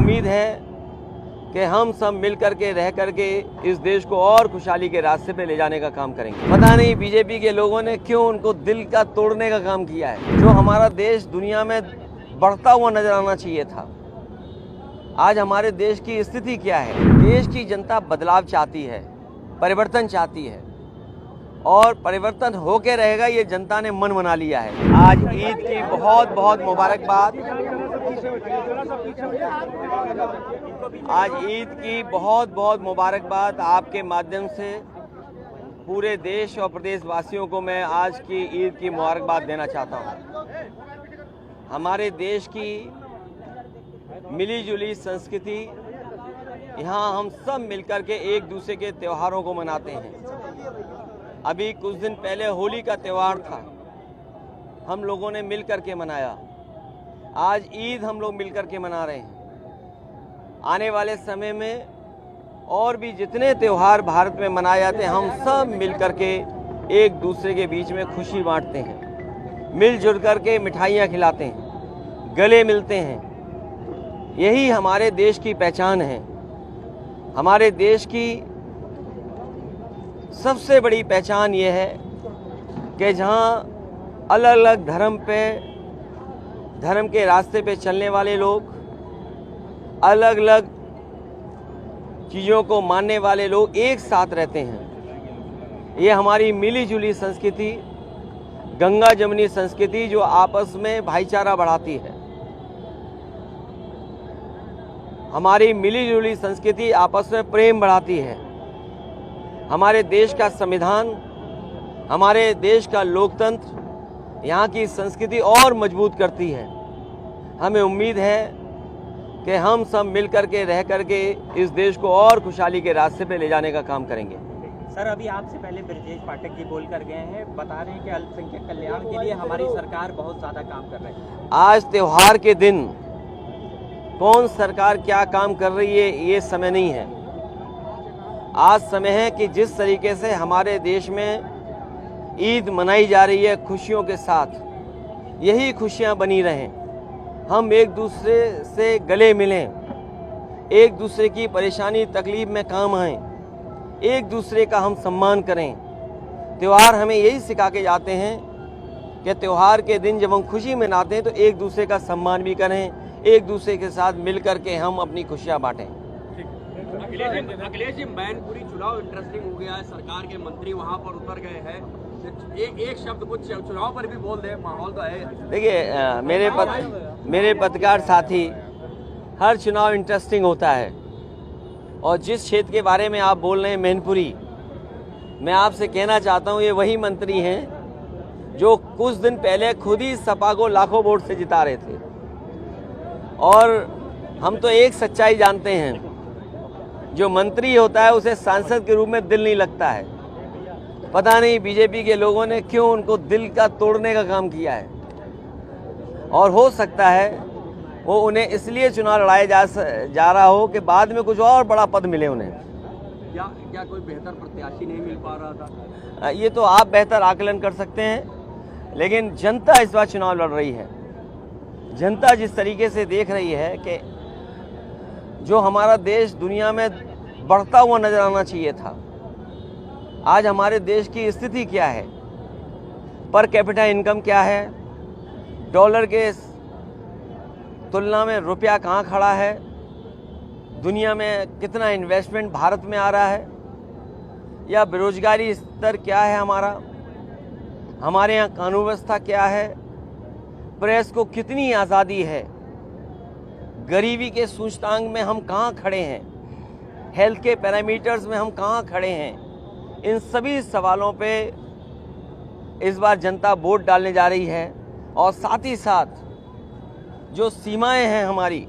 उम्मीद है कि हम सब मिल करके रह करके इस देश को और खुशहाली के रास्ते पे ले जाने का काम करेंगे। पता नहीं बीजेपी के लोगों ने क्यों उनको दिल का तोड़ने का काम किया है। जो हमारा देश दुनिया में बढ़ता हुआ नजर आना चाहिए था, आज हमारे देश की स्थिति क्या है। देश की जनता बदलाव चाहती है, परिवर्तन चाहती है और परिवर्तन होके रहेगा, ये जनता ने मन बना लिया है। आज ईद की बहुत बहुत मुबारकबाद। आज ईद की बहुत बहुत मुबारकबाद आपके माध्यम से पूरे देश और प्रदेश वासियों को मैं आज की ईद की मुबारकबाद देना चाहता हूँ। हमारे देश की मिली जुली संस्कृति, यहाँ हम सब मिलकर के एक दूसरे के त्योहारों को मनाते हैं। अभी कुछ दिन पहले होली का त्यौहार था, हम लोगों ने मिल कर के मनाया। आज ईद हम लोग मिल कर के मना रहे हैं। आने वाले समय में और भी जितने त्यौहार भारत में मनाए जाते हैं, हम सब मिल कर के एक दूसरे के बीच में खुशी बांटते हैं, मिलजुल कर के मिठाइयाँ खिलाते हैं, गले मिलते हैं। यही हमारे देश की पहचान है। हमारे देश की सबसे बड़ी पहचान ये है कि जहाँ अलग अलग धर्म के रास्ते पे चलने वाले लोग, अलग अलग चीज़ों को मानने वाले लोग एक साथ रहते हैं। ये हमारी मिली जुली संस्कृति, गंगा जमुनी संस्कृति जो आपस में भाईचारा बढ़ाती है। हमारी मिली जुली संस्कृति आपस में प्रेम बढ़ाती है। हमारे देश का संविधान, हमारे देश का लोकतंत्र यहाँ की संस्कृति और मजबूत करती है। हमें उम्मीद है कि हम सब मिल करके रह करके इस देश को और खुशहाली के रास्ते पे ले जाने का काम करेंगे। सर, अभी आपसे पहले ब्रजेश पाठक जी बोल कर गए हैं, बता रहे हैं कि अल्पसंख्यक कल्याण के लिए हमारी सरकार बहुत ज़्यादा काम कर रही है। आज त्योहार के दिन कौन सरकार क्या काम कर रही है ये समय नहीं है। आज समय है कि जिस तरीके से हमारे देश में ईद मनाई जा रही है खुशियों के साथ, यही खुशियां बनी रहें। हम एक दूसरे से गले मिलें, एक दूसरे की परेशानी तकलीफ में काम आएं, एक दूसरे का हम सम्मान करें। त्यौहार हमें यही सिखा के जाते हैं कि त्यौहार के दिन जब हम खुशी मनाते हैं तो एक दूसरे का सम्मान भी करें, एक दूसरे के साथ मिल करके हम अपनी खुशियां बांटें। अखिलेश जी, मैनपुरी चुनाव इंटरेस्टिंग हो गया है। सरकार के मंत्री वहां पर उतर गए हैं। एक शब्द कुछ चुनाव पर भी बोल दे, माहौल तो है। देखिए, मेरे पत्रकार साथी, हर चुनाव इंटरेस्टिंग होता है और जिस क्षेत्र के बारे में आप बोल रहे हैं मैनपुरी, मैं आपसे कहना चाहता हूँ ये वही मंत्री हैं जो कुछ दिन पहले खुद ही सपा को लाखों वोट से जिता रहे थे। और हम तो एक सच्चाई जानते हैं, जो मंत्री होता है उसे सांसद के रूप में दिल नहीं लगता है। पता नहीं बीजेपी के लोगों ने क्यों उनको दिल का तोड़ने का काम किया है। और हो सकता है वो उन्हें इसलिए चुनाव लड़ाया जा रहा हो कि बाद में कुछ और बड़ा पद मिले उन्हें। क्या कोई बेहतर प्रत्याशी नहीं मिल पा रहा था? ये तो आप बेहतर आकलन कर सकते हैं, लेकिन जनता इस बार चुनाव लड़ रही है। जनता जिस तरीके से देख रही है कि जो हमारा देश दुनिया में बढ़ता हुआ नजर आना चाहिए था, आज हमारे देश की स्थिति क्या है, पर कैपिटा इनकम क्या है, डॉलर के तुलना में रुपया कहाँ खड़ा है, दुनिया में कितना इन्वेस्टमेंट भारत में आ रहा है, या बेरोजगारी स्तर क्या है हमारे यहाँ कानून व्यवस्था क्या है, प्रेस को कितनी आज़ादी है, गरीबी के सूचकांक में हम कहाँ खड़े हैं, हेल्थ के पैरामीटर्स में हम कहाँ खड़े हैं। इन सभी सवालों पे इस बार जनता वोट डालने जा रही है। और साथ ही साथ जो सीमाएं हैं हमारी,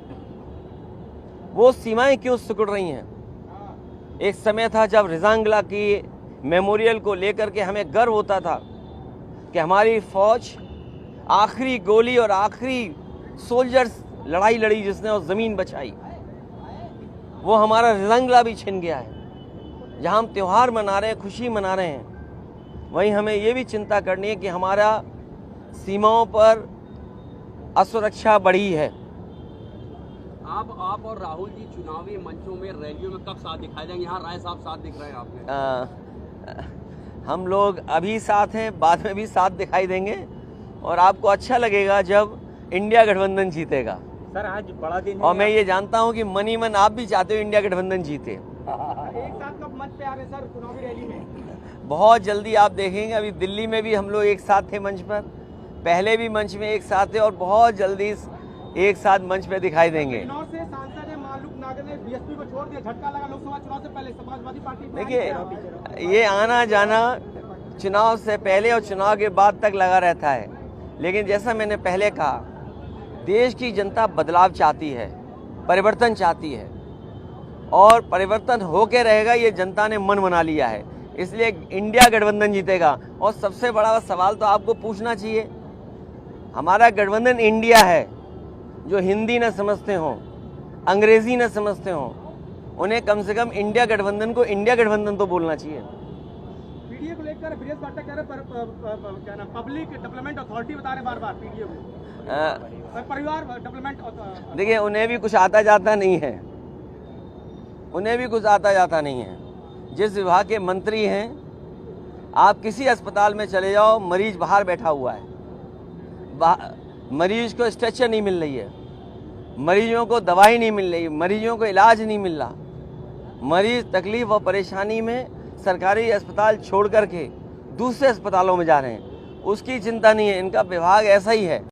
वो सीमाएं क्यों सिकुड़ रही हैं। एक समय था जब रिजांगला की मेमोरियल को लेकर के हमें गर्व होता था कि हमारी फौज आखिरी गोली और आखिरी सोल्जर्स लड़ाई लड़ी जिसने और ज़मीन बचाई। वो हमारा रिजांगला भी छिन गया है। जहाँ हम त्यौहार मना रहे हैं, खुशी मना रहे हैं, वहीं हमें ये भी चिंता करनी है कि हमारा सीमाओं पर असुरक्षा बढ़ी है। आप और राहुल जी चुनावी मंचों में, रैलियों में कब साथ दिखाई देंगे? यहाँ राय साहब साथ दिख रहे हैं आपके। हम लोग अभी साथ हैं, बाद में भी साथ दिखाई देंगे और आपको अच्छा लगेगा जब इंडिया गठबंधन जीतेगा। सर आज बड़ा दिन और मैं ये जानता हूँ कि मनी मन आप भी चाहते हो इंडिया गठबंधन जीते। एक साथ कब मंच पे आ रहे हैं सर चुनावी रैली में? बहुत जल्दी आप देखेंगे। अभी दिल्ली में भी हम लोग एक साथ थे मंच पर, पहले भी मंच में एक साथ थे और बहुत जल्दी एक साथ मंच पे दिखाई देंगे। किन्नौर से सांसद मालूक नागर ने बीएसपी को छोड़ दिया, झटका लगा लोकसभा चुनाव से पहले समाजवादी पार्टी। देखिए, ये आना जाना चुनाव से पहले और चुनाव के बाद तक लगा रहता है, लेकिन जैसा मैंने पहले कहा, देश की जनता बदलाव चाहती है, परिवर्तन चाहती है और परिवर्तन होके रहेगा, ये जनता ने मन बना लिया है। इसलिए इंडिया गठबंधन जीतेगा। और सबसे बड़ा सवाल तो आपको पूछना चाहिए, हमारा गठबंधन इंडिया है। जो हिंदी न समझते हों, अंग्रेजी न समझते हों, उन्हें कम से कम इंडिया गठबंधन को इंडिया गठबंधन तो बोलना चाहिए। पीडीए को लेकर ब्रिजेश पाठक कह रहे क्या नाम, पब्लिक डेवलपमेंट अथॉरिटी बता रहे बार पीडीए को, परिवार डेवलपमेंट। देखिए, उन्हें भी कुछ आता जाता नहीं है, उन्हें भी कुछ आता जाता नहीं है। जिस विभाग के मंत्री हैं, आप किसी अस्पताल में चले जाओ, मरीज बाहर बैठा हुआ है, मरीज को स्ट्रेचर नहीं मिल रही है, मरीजों को दवाई नहीं मिल रही, मरीजों को इलाज नहीं मिल रहा। मरीज तकलीफ और परेशानी में सरकारी अस्पताल छोड़ करके दूसरे अस्पतालों में जा रहे हैं, उसकी चिंता नहीं है। इनका विभाग ऐसा ही है।